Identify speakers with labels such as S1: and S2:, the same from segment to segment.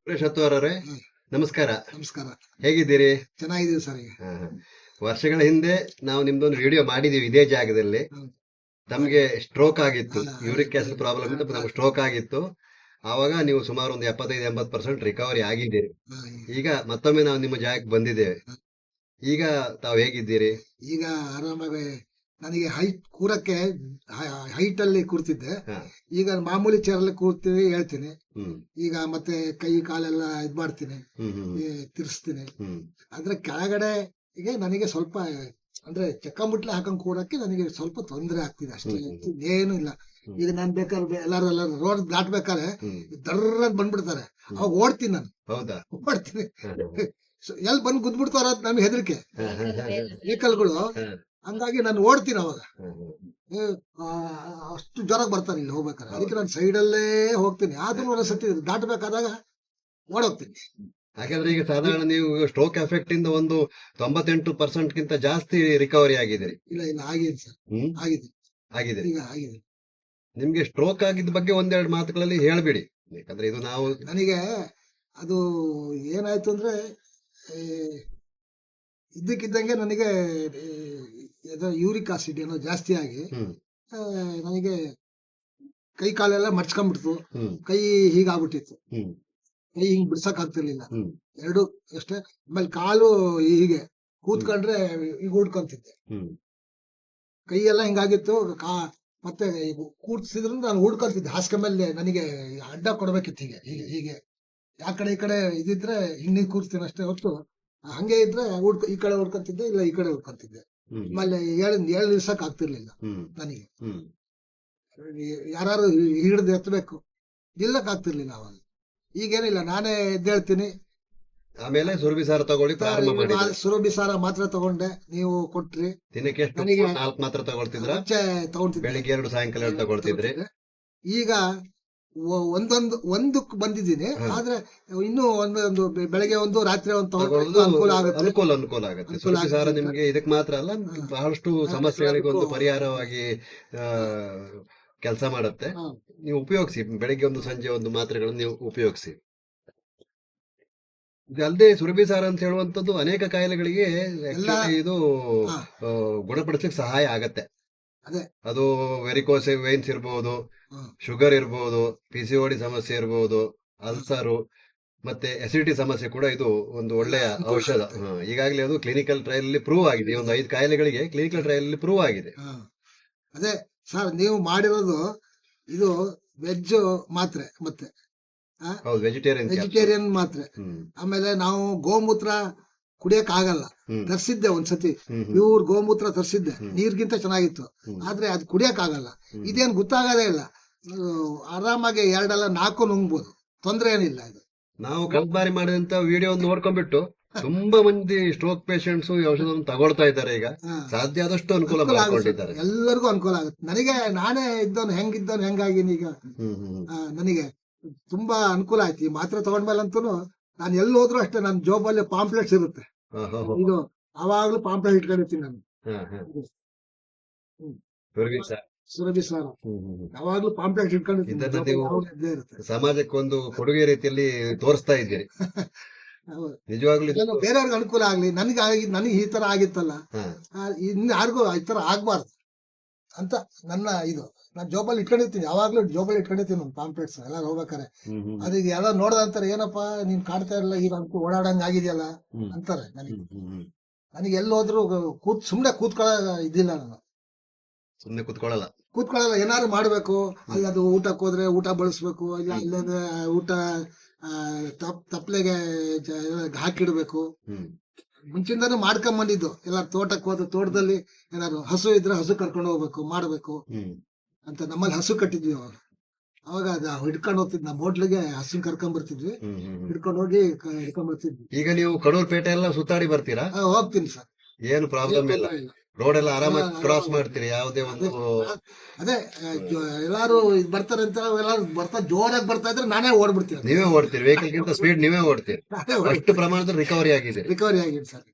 S1: ಸುರೇಶ್ ಅವರೇ,
S2: ಹ್ಮ್.
S1: ನಮಸ್ಕಾರ.
S2: ನಮಸ್ಕಾರ.
S1: ಹೇಗಿದ್ದೀರಿ?
S2: ಚೆನ್ನಾಗಿದ್ದೀವಿ ಸರ್ ಈಗ.
S1: ಹಾ, ಹಾ. ವರ್ಷಗಳ ಹಿಂದೆ ನಾವು ನಿಮ್ದೊಂದು ವಿಡಿಯೋ ಮಾಡಿದೀವಿ ಇದೇ ಜಾಗದಲ್ಲಿ.
S2: ಹ್ಮ್.
S1: ತಮ್ಗೆ ಸ್ಟ್ರೋಕ್ ಆಗಿತ್ತು,
S2: ಹಾ,
S1: ಯೂರಿಕ್ ಆಸಿಡ್ ಪ್ರಾಬ್ಲಮ್ ಇತ್ತು, ನಮ್ಗೆ ಸ್ಟ್ರೋಕ್ ಆಗಿತ್ತು. ಆವಾಗ ನೀವು ಸುಮಾರು ಒಂದು 75-80% ರಿಕವರಿ ಆಗಿದ್ದೀರಿ.
S2: ಹಾ,
S1: ಈಗ ಮತ್ತೊಮ್ಮೆ ನಾವು ನಿಮ್ಮ ಜಾಗಕ್ಕೆ ಬಂದಿದ್ದೇವೆ.
S2: ಹಾ.
S1: ಈಗ ತಾವು ಹೇಗಿದ್ದೀರಿ?
S2: ಈಗ ಆರಾಮಾಗಿ ನನಗೆ ಹೈಟ್ ಕೂರಕ್ಕೆ ಹೈಟ್ ಅಲ್ಲಿ ಕೂರ್ತಿದ್ದೆ.
S1: ಹಾ.
S2: ಈಗ ಮಾಮೂಲಿ ಚೇರ್ ಅಲ್ಲಿ ಕೂರ್ತೀನಿ, ಹೇಳ್ತೀನಿ.
S1: ಹ್ಮ್
S2: ಈಗ ಮತ್ತೆ ಕೈ ಕಾಲೆಲ್ಲ ಇದ್ ಮಾಡ್ತೀನಿ,
S1: ಹ್ಮ್ ಹ್ಮ್
S2: ತಿರ್ಸ್ತೀನಿ.
S1: ಹ್ಮ್
S2: ಅಂದ್ರೆ ಕೆಳಗಡೆ ಈಗ ನನಗೆ ಸ್ವಲ್ಪ ಅಂದ್ರೆ ಚಕ್ಕಂಬುಟ್ಲೆ ಹಾಕೊಂಡ್ ಕೂರಕ್ಕೆ ನನಗೆ ಸ್ವಲ್ಪ ತೊಂದರೆ ಆಗ್ತಿದೆ ಅಷ್ಟೇ, ಏನು ಇಲ್ಲ. ಈಗ ನಾನ್ ಬೇಕಾದ್ರೆ ಎಲ್ಲಾರು ರೋಡ್ ದಾಟ್ಬೇಕಾದ್ರೆ
S1: ಹ್ಮ್
S2: ದರ್ರ ಬಂದ್ಬಿಡ್ತಾರೆ, ಅವಾಗ ಓಡ್ತೀನಿ ನಾನು,
S1: ಹೌದಾ?
S2: ಓಡ್ತೀನಿ.
S1: ಹಾ,
S2: ಎಲ್ಲಿ ಬಂದು ಗುದ್ಬಿಡ್ತಾರ ಅಂತ ನಮ್ಗೆ ಹೆದರಿಕೆ
S1: ಹಾ, ಹಾ, ಹಾ, ಹಾ,
S2: ವೆಹಿಕಲ್ಗಳು.
S1: ಹಾ,
S2: ಹಂಗಾಗಿ ನಾನು ಓಡ್ತೀನಿ ಅವಾಗ.
S1: ಹಾ, ಹಾ.
S2: ಏ, ಆ, ಅಷ್ಟು ಜ್ವರ ಬರ್ತಾರೆ ಇಲ್ಲಿ ಹೋಗ್ಬೇಕಾದ್ರೆ, ಅದಕ್ಕೆ ನಾನು ಸೈಡಲ್ಲೇ ಹೋಗ್ತೀನಿ. ಆದ್ರೂ ಒಂದೊಂದ್ಸತಿ ದಾಟಬೇಕಾದಾಗ ಓಡೋಗ್ತೀನಿ.
S1: ಹಾಗಾದ್ರೆ ಈಗ ಸಾಧಾರಣ ನೀವು ಸ್ಟ್ರೋಕ್ ಎಫೆಕ್ಟ್ ಇಂದ ಒಂದು 98% ಗಿಂತ ಜಾಸ್ತಿ ರಿಕವರಿ ಆಗಿದ್ದೀರಿ.
S2: ಇಲ್ಲ ಇಲ್ಲ, ಆಗಿದೆ ಸರ್,
S1: ಹ್ಮ್
S2: ಆಗಿದೆ.
S1: ಆಗಿದೆ.
S2: ಈಗ ಆಗಿದೆ.
S1: ನಿಮ್ಗೆ ಸ್ಟ್ರೋಕ್ ಆಗಿದ್ದ ಬಗ್ಗೆ ಒಂದೆರಡು ಮಾತುಗಳಲ್ಲಿ ಹೇಳ್ಬಿಡಿ, ಯಾಕಂದ್ರೆ ಇದು ನಾವು
S2: ನನಗೆ ಅದು ಏನಾಯ್ತು ಅಂದ್ರೆ, ಈ, ಇದ್ದಕ್ಕಿದ್ದಂಗೆ ನನಗೆ ಯೂರಿಕ್ ಆಸಿಡ್ ಏನೋ ಜಾಸ್ತಿ ಆಗಿ
S1: ಹ್ಮ್
S2: ಆ, ನನಗೆ ಕೈ ಕಾಲೆಲ್ಲ ಮಡ್ಚ್ಕೊಂಡ್ಬಿಡ್ತು.
S1: ಹ್ಮ್
S2: ಕೈ ಹೀಗಾಗ್ಬಿಟ್ಟಿತ್ತು.
S1: ಹ್ಮ್
S2: ಕೈ ಹಿಂಗ್ ಬಿಡ್ಸಕ್ ಆಗ್ತಿರ್ಲಿಲ್ಲ.
S1: ಹ್ಮ್
S2: ಎರಡು ಅಷ್ಟೇ. ಆಮೇಲೆ ಕಾಲು ಹೀಗೆ ಕೂತ್ಕೊಂಡ್ರೆ ಈಗ ಹುಡ್ಕೊಂತಿದ್ದೆ.
S1: ಹ್ಮ್
S2: ಕೈ ಎಲ್ಲ ಹಿಂಗಾಗಿತ್ತು. ಮತ್ತೆ ಕೂರ್ಸಿದ್ರು ನಾನು ಹುಡ್ಕೊಂತಿದ್ದೆ ಹಾಸಿಗೆ ಮೇಲೆ. ನನಗೆ ಅಡ್ಡ ಕೊಡ್ಬೇಕಿತ್ತು ಹೀಗೆ ಹೀಗೆ ಹೀಗೆ. ಆ ಕಡೆ ಈ ಕಡೆ ಇದಿದ್ರೆ ಹಿಂಗ್ ಕೂರ್ಸ್ತೀನಿ ಅಷ್ಟೇ ಹೊತ್ತು. ಹಂಗೆ ಇದ್ರೆ ಈ ಕಡೆ ಹುಡ್ಕೊಂತಿದ್ದೆ, ಇಲ್ಲ ಈ ಕಡೆ ಹುಡ್ಕೊಂತಿದ್ದೆ.
S1: ಹ್ಮ್
S2: ಆಮೇಲೆ ಏಳು ದಿವ್ಸಕ್ ಆಗ್ತಿರ್ಲಿಲ್ಲ
S1: ಹ್ಮ್
S2: ನನಗೆ.
S1: ಹ್ಮ್
S2: ಯಾರು ಹಿಡಿದು ಎತ್ತಬೇಕು, ನಿಲ್ಲಕ್ ಆಗ್ತಿರ್ಲಿಲ್ಲ ಅವಾಗ. ಈಗೇನಿಲ್ಲ, ನಾನೇ ಎದ್ದೇಳ್ತೀನಿ.
S1: ಆಮೇಲೆ ಸುರಭಿ ಸಾರ ತಗೊಳ್ಳಿ ಪ್ರಾರಂಭ ಮಾಡಿದ್ರಿ.
S2: ಸುರಭಿ ಸಾರ ಮಾತ್ರ ತಗೊಂಡೆ, ನೀವು ಕೊಟ್ರಿ.
S1: ದಿನಕ್ಕೆ ಎಷ್ಟು?
S2: ನನಗೆ
S1: 4 ಮಾತ್ರ ತಗೊಳ್ತಿದ್ರ?
S2: ಮುಂಚೆ ತಗೊಂತಿದ್ದೆ,
S1: ಬೆಳಿಗ್ಗೆ 2, ಸಾಯಂಕಾಲ 2 ತಗೊಳ್ತಿದ್ರಿ.
S2: ಈಗ ಒಂದಕ್ಕೆ ಬಂದಿದ್ದೀನಿ.
S1: ಹಾ.
S2: ಆದ್ರೆ ಇನ್ನೂ ಒಂದು ಬೆಳಗ್ಗೆ ಒಂದು ರಾತ್ರಿ ಒಂದು ತಗೊಂಡ್ರೆ
S1: ತಗೊಳ್ಳೋದು
S2: ಅನುಕೂಲ ಆಗುತ್ತೆ.
S1: ಅನುಕೂಲ ಆಗುತ್ತೆ.
S2: ಅನುಕೂಲ
S1: ಸುರಭಿ ಸಾರ
S2: ಆಗುತ್ತೆ.
S1: ನಿಮ್ಗೆ ಇದಕ್ ಮಾತ್ರ ಅಲ್ಲ, ಬಹಳಷ್ಟು ಸಮಸ್ಯೆಗಳಿಗೆ ಒಂದು ಪರಿಹಾರವಾಗಿ ಕೆಲಸ ಮಾಡುತ್ತೆ.
S2: ಹಾ.
S1: ನೀವು ಉಪಯೋಗಿಸಿ, ಬೆಳಿಗ್ಗೆ ಒಂದು ಸಂಜೆ ಒಂದು ಮಾತ್ರೆಗಳನ್ನು ನೀವು ಉಪಯೋಗಿಸಿ. ಇದಲ್ಲದೆ ಸುರಭಿ ಸಾರ ಅಂತ ಹೇಳುವಂತದ್ದು ಅನೇಕ ಕಾಯಿಲೆಗಳಿಗೆ actually ಇದು
S2: ಹಾ.
S1: ಗುಣಪಡಿಸಲಿಕ್ಕೆ ಸಹಾಯ ಆಗತ್ತೆ.
S2: ಅದೇ.
S1: ಅದು ವೆರಿಕೋಸ್ ವೈನ್ಸ್ ಇರಬಹುದು,
S2: ಹಾ.
S1: ಶುಗರ್ ಇರಬಹುದು, PCOD ಸಮಸ್ಯೆ ಇರಬಹುದು, ಅಲ್ಸರು, ಮತ್ತೆ ಅಸಿಡಿಟಿ ಸಮಸ್ಯೆ ಕೂಡ ಇದು ಒಂದು ಒಳ್ಳೆಯ
S2: ಅನುಕೂಲ
S1: ಔಷಧ.
S2: ಆಗುತ್ತೆ.
S1: ಈಗಾಗಲೇ ಅದು ಕ್ಲಿನಿಕಲ್ ಟ್ರಯಲ್ ಅಲ್ಲಿ ಪ್ರೂವ್ ಆಗಿದೆ. ಒಂದು 5 ಕಾಯಿಲೆಗಳಿಗೆ ಕ್ಲಿನಿಕಲ್ ಟ್ರಯಲ್ ಅಲ್ಲಿ ಪ್ರೂವ್ ಆಗಿದೆ.
S2: ಹಾ. ಅದೇ ಸರ್, ನೀವು ಮಾಡಿರೋದು ಇದು ವೆಜ್ ಮಾತ್ರೆ, ಮತ್ತೆ
S1: ಹೌದು,
S2: ವೆಜಿಟೇರಿಯನ್ ಮಾತ್ರೆ.
S1: ಹ್ಮ್
S2: ಆಮೇಲೆ ನಾವು ಗೋಮೂತ್ರ ಕುಡಿಯಕ್ ಆಗಲ್ಲ.
S1: ಹ್ಮ್
S2: ತರ್ಸಿದ್ದೆ ಒಂದ್ಸತಿ,
S1: ಹ್ಮ್ ಹ್ಮ್
S2: ಪ್ಯೂರ್ ಗೋಮೂತ್ರ ತರ್ಸಿದ್ದೆ,
S1: ಹ್ಮ್.
S2: ನೀರ್ಗಿಂತ ಚೆನ್ನಾಗಿತ್ತು.
S1: ಹ್ಮ್.
S2: ಆದ್ರೆ ಅದು ಕುಡಿಯಕ್ ಆಗಲ್ಲ.
S1: ಹ್ಮ್.
S2: ಇದೇನ್ ಗೊತ್ತಾಗದೇ ಇಲ್ಲ. ಆರಾಮಾಗಿ 2-4 ನುಂಗ್ಬೋದು, ತೊಂದ್ರೆ ಏನಿಲ್ಲ ಇದು.
S1: ನಾವು ಕಳೆದ ಬಾರಿ ಮಾಡಿದಂತ ವಿಡಿಯೋ ನೋಡ್ಕೊಂಡ್ಬಿಟ್ಟು ತುಂಬಾ ಮಂದಿ ಸ್ಟ್ರೋಕ್ ಪೇಷಂಟ್ಸ್ ಈ ಔಷಧವನ್ನು ತಗೊಳ್ತಾ ಇದ್ದಾರೆ. ಈಗ
S2: ಹಾ.
S1: ಸಾಧ್ಯ ಆದಷ್ಟು ಅನುಕೂಲ
S2: ಅನುಕೂಲ ಆಗುತ್ತೆ,
S1: ಮಾಡಿಕೊಂಡಿದ್ದಾರೆ.
S2: ಎಲ್ಲರಿಗೂ ಅನುಕೂಲ ಆಗುತ್ತೆ. ನನಗೆ ನಾನೇ ಹೆಂಗಿದ್ದವನು ಹೆಂಗಾಗಿನಿ ಈಗ.
S1: ಹ್ಮ್ ಹ್ಮ್
S2: ನನಗೆ ತುಂಬಾ ಅನುಕೂಲ ಆಯ್ತು ಈ ಮಾತ್ರೆ ತಗೊಂಡ್ಮೇಲಂತೂ. ನಾನು ಎಲ್ಲಿ ಹೋದ್ರು ಅಷ್ಟೇ, ನನ್ನ ಜೋಬಲ್ಲಿ ಪಾಂಪ್ಲೆಟ್ಸ್ ಇರುತ್ತೆ.
S1: ಹಾ, ಹಾ, ಹಾ.
S2: ಇದು ಅವಾಗ್ಲೂ ಪಾಂಪ್ಲೆಟ್ ಇಟ್ಕೊಂಡಿರ್ತೀನಿ ನಾನು.
S1: ಹಾ, ಹಾ.
S2: ಹ್ಮ್.
S1: ಸುರಭಿ ಸಾರ.
S2: ಸುರಭಿ ಸಾರ ಯಾವಾಗ್ಲೂ ಪಾಂಪ್ಲೆಟ್ ಇಟ್ಕೊಂಡಿರ್ತೀನಿ,
S1: ಇದನ್ನ
S2: ಜೋಬಲ್ಲಿ
S1: ನೀವು
S2: ಯಾವಾಗ್ಲೂ ಇದ್ದೇ ಇರುತ್ತೆ.
S1: ಸಮಾಜಕ್ಕೆ ಒಂದು ಕೊಡುಗೆ ರೀತಿಯಲ್ಲಿ ತೋರಿಸ್ತಾ ಇದ್ದೀರಿ.
S2: ಹೌದು.
S1: ನಿಜವಾಗ್ಲೂ ಇದು-
S2: ಏನೋ ಬೇರೆಯವ್ರಿಗೆ ಅನುಕೂಲ ಆಗ್ಲಿ, ನನಗೆ ಈ ತರ ಆಗಿತ್ತಲ್ಲ,
S1: ಹಾ.
S2: ಇನ್ನು ಯಾರಿಗೂ ಈ ತರ ಆಗ್ಬಾರ್ದು ಅಂತ ನನ್ನ ಇದು. ನಾನು ಜೋಬಲ್ಲಿ ಇಟ್ಕೊಂಡಿರ್ತೀನಿ, ಯಾವಾಗ್ಲೂ ಜೋಬಲ್ಲಿ ಇಟ್ಕೊಂಡಿರ್ತೀನಿ ಒಂದು ಪಾಂಪ್ಲೆಟ್ಸ್ ಎಲ್ಲ ಹೋಗ್ಬೇಕಾರೆ.
S1: ಹ್ಮ್ ಹ್ಮ್
S2: ಅದಕ್ಕೆ ಎಲ್ಲ ನೋಡ್ದಂತಾರೆ, ಏನಪ್ಪಾ ನೀನ್ ಕಾಡ್ತಾ ಇರಲ್ಲ, ಈಗ ಅನ್ಕೋ ಓಡಾಡಂಗ್ ಆಗಿದೆಯಲ್ಲ
S1: ಹ್ಮ್.
S2: ಅಂತಾರೆ ನನಗೆ.
S1: ಹ್ಮ್ ಹ್ಮ್.
S2: ನನಗೆ ಎಲ್ಲೋದ್ರು ಸುಮ್ನೆ ಕೂತ್ಕೊಳ್ಳೋ ಇದಿಲ್ಲ. ನಾನು
S1: ಸುಮ್ನೆ ಕುತ್ಕೊಳ್ಳಲ್ಲ.
S2: ಕೂತ್ಕೊಳ್ಳಲ್ಲ, ಏನಾದ್ರು ಮಾಡ್ಬೇಕು. ಅಲ್ಲಿ ಅದು ಊಟಕ್ಕೆ ಹೋದ್ರೆ ಊಟ ಬಳಸ್ಬೇಕು, ಇಲ್ಲ ಇಲ್ಲಂದ್ರೆ ಊಟ ತಪ್ಲೆಗೆ ಹಾಕಿಡ್ಬೇಕು.
S1: ಹ್ಮ್
S2: ಮುಂಚಿಂದಾನು ಮಾಡ್ಕೊಂಡ್ ಬಂದಿದ್ದು. ಎಲ್ಲ ತೋಟಕ್ಕೆ ಹೋದ ತೋಟದಲ್ಲಿ ಏನಾದ್ರು ಹಸು ಇದ್ರೆ ಹಸು ಕರ್ಕೊಂಡು ಹೋಗ್ಬೇಕು, ಮಾಡ್ಬೇಕು
S1: ಹ್ಮ್
S2: ಅಂತ. ನಮ್ಮಲ್ಲಿ ಹಸು ಕಟ್ಟಿದ್ವಿ ಅವಾಗ ಅದು ಹಿಡ್ಕೊಂಡು ಹೋಗ್ತಿದ್ವಿ. ನಮ್ಮ ಹೋಟ್ಲಿಗೆ ಹಸುನ್ ಕರ್ಕೊಂಡ್ ಬರ್ತಿದ್ವಿ,
S1: ಹ್ಮ್ ಹ್ಮ್ ಹ್ಮ್.
S2: ಹಿಡ್ಕೊಂಡು ಹೋಗಿ ಹಿಡ್ಕೊಂಡ್ ಬರ್ತಿದ್ವಿ.
S1: ಈಗ ನೀವು ಕಡೂರ್ ಪೇಟೆ ಎಲ್ಲ ಸುತ್ತಾಡಿ ಬರ್ತೀರಾ?
S2: ಹೋಗ್ತೀನಿ ಸರ್,
S1: ಏನು ಪ್ರಾಬ್ಲಮ್ ಇಲ್ಲ.
S2: ತೊಂದ್ರೆ ಇಲ್ಲ.
S1: ರೋಡ್ ಎಲ್ಲ ಆರಾಮಾಗಿ ಕ್ರಾಸ್ ಮಾಡ್ತೀರಿ, ಯಾವುದೇ ಒಂದು
S2: ಅದೇ ಎಲ್ಲಾರು ಬರ್ತಾರೆ ಅಂತ, ಎಲ್ಲಾರು ಜೋರಾಗಿ ಬರ್ತಾ ಇದ್ರೆ ನಾನೇ ಓಡ್ಬಿಡ್ತೀನಿ.
S1: ನೀವೇ ಓಡ್ತೀರಿ, ವೆಹಿಕಲ್ ಗಿಂತ ಸ್ಪೀಡ್ ನೀವೇ ಓಡ್ತೀರಿ.
S2: ನಾನೇ
S1: ಅಷ್ಟು ಪ್ರಮಾಣದಲ್ಲಿ ರಿಕವರಿ ಆಗಿದೆ.
S2: ರಿಕವರಿ ಆಗಿದೆ ಸರ್.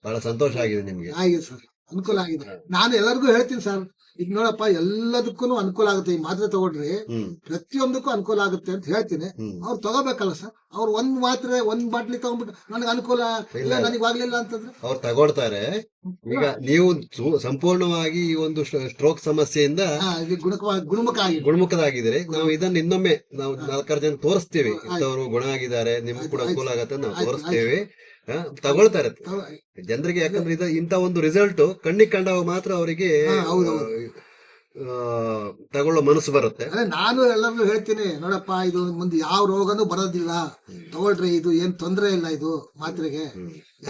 S1: ಬಹಳ ಸಂತೋಷ ಆಗಿದೆ ನಿಮ್ಗೆ.
S2: ಆಗಿದೆ ಸರ್. ಅನುಕೂಲ ಆಗಿದೆ. ನಾನು ಎಲ್ಲರಿಗೂ ಹೇಳ್ತೀನಿ ಸರ್, ಈಗ ನೋಡಪ್ಪ ಎಲ್ಲದಕ್ಕೂ ಅನುಕೂಲ ಆಗುತ್ತೆ, ಈ ಮಾತ್ರೆ ತಗೊಂಡ್ರಿ
S1: ಹ್ಮ್
S2: ಪ್ರತಿಯೊಂದಕ್ಕೂ ಅನುಕೂಲ ಆಗುತ್ತೆ ಅಂತ ಹೇಳ್ತೀನಿ.
S1: ಹ್ಮ್
S2: ಅವ್ರು ತಗೋಬೇಕಲ್ಲ ಸರ್, ಅವ್ರು ಒಂದ್ ಮಾತ್ರೆ ಒಂದ್ ಬಾಟ್ಲಿ ತಗೊಂಡ್ಬಿಟ್ಟು ನನಗೆ ಅನುಕೂಲ ಇಲ್ಲ, ನನಗೆ ಆಗ್ಲಿಲ್ಲ ಅಂತಂದ್ರೆ
S1: ಅವ್ರು ತಗೊಳ್ತಾರೆ. ಈಗ ನೀವು ಸಂಪೂರ್ಣವಾಗಿ ಈ ಒಂದು ಸ್ಟ್ರೋಕ್ ಸಮಸ್ಯೆಯಿಂದ
S2: ಇದು ಗುಣಮುಖ ಆಗಿದೆ.
S1: ಗುಣಮುಖರಾಗಿದ್ದೀರಿ. ನಾವು ಇದನ್ನ ಇನ್ನೊಮ್ಮೆ ನಾವು 4 ಜನ ತೋರಿಸ್ತೀವಿ, ಇಂಥವ್ರು ಗುಣ ಆಗಿದ್ದಾರೆ, ನಿಮ್ಗೆ ಕೂಡ ಅನುಕೂಲ ಆಗತ್ತೆ ನಾವು ತೋರಿಸ್ತೇವೆ. ತಗೊಳ್ತಾರೆ ಜನರಿಗೆ, ಯಾಕಂದ್ರೆ ಇಂತ ಒಂದು ರಿಸಲ್ಟ್ ಕಣ್ಣಿಗೆ ಕಂಡಾಗ ಮಾತ್ರ ಅವರಿಗೆ ತಗೊಳ್ಳೋ ಮನಸ್ಸು ಬರುತ್ತೆ.
S2: ಅದೇ ನಾನು ಎಲ್ಲರಿಗೂ ಹೇಳ್ತೀನಿ, ನೋಡಪ್ಪ ಇದು ಮುಂದೆ ಯಾವ ರೋಗನೂ ಬರೋದಿಲ್ಲ, ತಗೊಳ್ರಿ, ಇದು ಏನ್ ತೊಂದ್ರೆ ಇಲ್ಲ, ಇದು ಮಾತ್ರೆಗೆ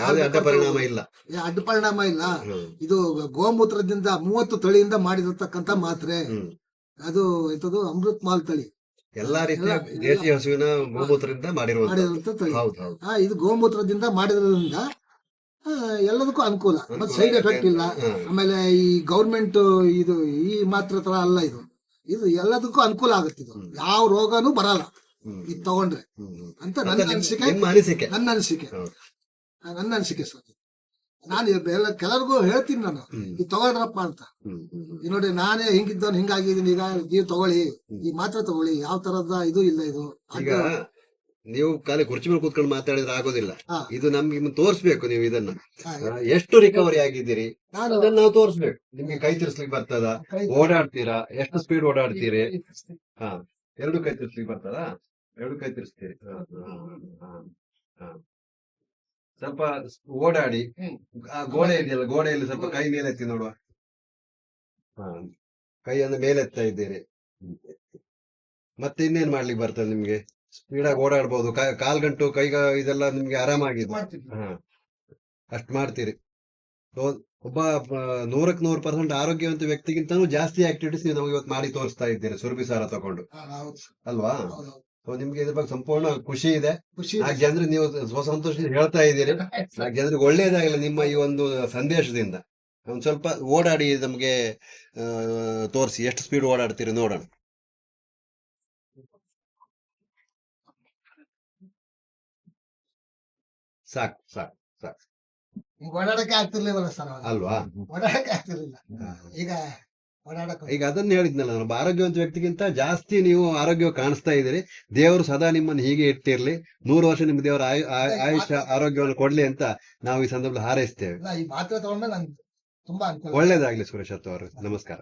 S1: ಯಾವುದೇ ಅಡ್ಡ ಪರಿಣಾಮ ಇಲ್ಲ,
S2: ಅಡ್ಡ ಪರಿಣಾಮ ಇಲ್ಲ. ಇದು ಗೋಮೂತ್ರದಿಂದ 30 ತಳಿಯಿಂದ ಮಾಡಿರತಕ್ಕಂತ ಮಾತ್ರೆ. ಅದು ಎಂತದು ಅಮೃತ್ ಮಾಲ್ ತಳಿ,
S1: ಎಲ್ಲಾ ರೀತಿಯ ದೇಶಿ ಹಸುವಿನ ಗೋಮೂತ್ರದಿಂದ ಮಾಡಿರುವಂತ
S2: ತಳಿ.
S1: ಹೌದು.
S2: ಇದು ಗೋಮೂತ್ರದಿಂದ ಮಾಡಿರೋದ್ರಿಂದ ಎಲ್ಲದಕ್ಕೂ ಅನುಕೂಲ, ಮತ್ತೆ ಸೈಡ್ ಎಫೆಕ್ಟ್ ಇಲ್ಲ. ಆಮೇಲೆ ಈ ಗೌರ್ಮೆಂಟ್ ಇದು ಈ ಮಾತ್ರ ತರ ಅಲ್ಲ, ಇದು ಎಲ್ಲದಕ್ಕೂ ಅನುಕೂಲ ಆಗುತ್ತೆ. ಇದು ಯಾವ ರೋಗನೂ ಬರಲ್ಲ ಇದು ತಗೊಂಡ್ರೆ ಅಂತ ನನ್ನ ಅನಿಸಿಕೆ. ನನ್ನ ಅನಿಸಿಕೆ ಸರ್. ನಾನು ಎಲ್ಲ ಕೆಲರಿಗೂ ಹೇಳ್ತೀನಿ, ನಾನು ಇದು ತಗೊಳ್ರಪ್ಪ ಅಂತ. ಈ ನೋಡಿ, ನಾನೇ ಹಿಂಗಿದ್ದವನು ಹಿಂಗಾಗಿದ್ದೀನಿ, ಈಗ ನೀವು ತಗೊಳ್ಳಿ, ಈ ಮಾತ್ರ ತಗೊಳ್ಳಿ, ಯಾವ ತರದ ಇದು ಇಲ್ಲ. ಇದು
S1: ಈಗ ನೀವು ಖಾಲಿ ಕುರ್ಚಿ ಮೇಲೆ ಕೂತ್ಕೊಂಡು ಮಾತಾಡಿದ್ರೆ ಆಗೋದಿಲ್ಲ, ಇದು ನಮ್ಗೆ ತೋರಿಸ್ಬೇಕು. ನೀವು ಇದನ್ನ ಎಷ್ಟು ರಿಕವರಿ ಆಗಿದ್ದೀರಿ ಅದನ್ನ ನಾವು ತೋರಿಸ್ಬೇಕು. ನಿಮ್ಗೆ ಕೈ ತಿರ್ಸ್ಲಿಕ್ಕೆ ಬರ್ತದ, ಓಡಾಡ್ತೀರಾ, ಎಷ್ಟು ಸ್ಪೀಡ್ ಓಡಾಡ್ತೀರಿ? ಹಾ, 2 ಕೈ ತಿರ್ಸ್ಲಿಕ್ಕೆ ಬರ್ತದ, 2 ಕೈ ತಿರ್ಸ್ತೀರಿ. ಸ್ವಲ್ಪ ಓಡಾಡಿ, ಆ ಗೋಡೆ ಇದೆಯಲ್ಲ, ಗೋಡೆಯಲ್ಲಿ ಸ್ವಲ್ಪ ಕೈ ಮೇಲೆತ್ತಿ ನೋಡುವ. ಕೈಯನ್ನು ಮೇಲೆತ್ತಾ ಇದ್ದೀರಿ. ಮತ್ತೆ ಇನ್ನೇನ್ ಮಾಡ್ಲಿಕ್ಕೆ ಬರ್ತದೆ ನಿಮ್ಗೆ? ಸ್ಪೀಡಾಗಿ ಓಡಾಡ್ಬೋದು, ಕಾಲ್ಗಂಟು ಕೈಗ ಇದೆಲ್ಲ ನಿಮ್ಗೆ ಆರಾಮಾಗಿದೆ. ಅಷ್ಟ್ ಮಾಡ್ತೀರಿ. ಒಬ್ಬ 100% ಆರೋಗ್ಯವಂತ ವ್ಯಕ್ತಿಗಿಂತನೂ ಜಾಸ್ತಿ ಆಕ್ಟಿವಿಟೀಸ್ ನೀವು ನಮಗೆ ಇವತ್ತು ಮಾಡಿ ತೋರಿಸ್ತಾ ಇದ್ದೀರಿ ಸುರಭಿಸಾರ ತಗೊಂಡು, ಅಲ್ವಾ? ನಿಮ್ಗೆ ಇದ್ರ ಬಗ್ಗೆ ಸಂಪೂರ್ಣ ಖುಷಿ ಇದೆ. 4 ಜನರಿಗೆ ನೀವು ಸ್ವಸಂತೋಷದಿಂದ ಹೇಳ್ತಾ ಇದ್ದೀರಿ. 4 ಜನರಿಗೆ ಒಳ್ಳೇದಾಗಲ್ಲ ನಿಮ್ಮ ಈ ಒಂದು ಸಂದೇಶದಿಂದ. ಒಂದ್ ಸ್ವಲ್ಪ ಓಡಾಡಿ ನಮ್ಗೆ ತೋರಿಸಿ, ಎಷ್ಟು ಸ್ಪೀಡ್ ಓಡಾಡ್ತೀರಿ ನೋಡೋಣ. ಸಾಕು ಸಾಕು ಸಾಕು.
S2: ಓಡಾಡಕ್ಕೆ ಆಗ್ತಿರ್ಲಿಲ್ಲ ಸರ್,
S1: ಅಲ್ವಾ?
S2: ಓಡಾಡಕ್ಕೆ ಆಗ್ತಿರ್ಲಿಲ್ಲ.
S1: ಈಗ ಅದನ್ನ ಹೇಳಿದ್ನಲ್ಲ, ಒಬ್ಬ ಆರೋಗ್ಯವಂತ ವ್ಯಕ್ತಿಗಿಂತ ಜಾಸ್ತಿ ನೀವು ಆರೋಗ್ಯ ಕಾಣಿಸ್ತಾ ಇದ್ದೀರಿ. ದೇವರು ಸದಾ ನಿಮ್ಮನ್ನು ಹೀಗೆ ಇಟ್ಟಿರ್ಲಿ, 100 ವರ್ಷ ನಿಮ್ ದೇವರ ಆಯುಷ್ಯ ಆರೋಗ್ಯವನ್ನು ಕೊಡ್ಲಿ ಅಂತ ನಾವು ಈ ಸಂದರ್ಭದಲ್ಲಿ ಹಾರೈಸ್ತೇವೆ.
S2: ಈ ಮಾತ್ರೆ ತಗೊಂಡ್ಮೇಲೆ ನಂಗೆ ತುಂಬಾ ಅನುಕೂಲ.
S1: ಒಳ್ಳೇದಾಗ್ಲಿ ಸುರೇಶ್ ಅವರು. ನಮಸ್ಕಾರ.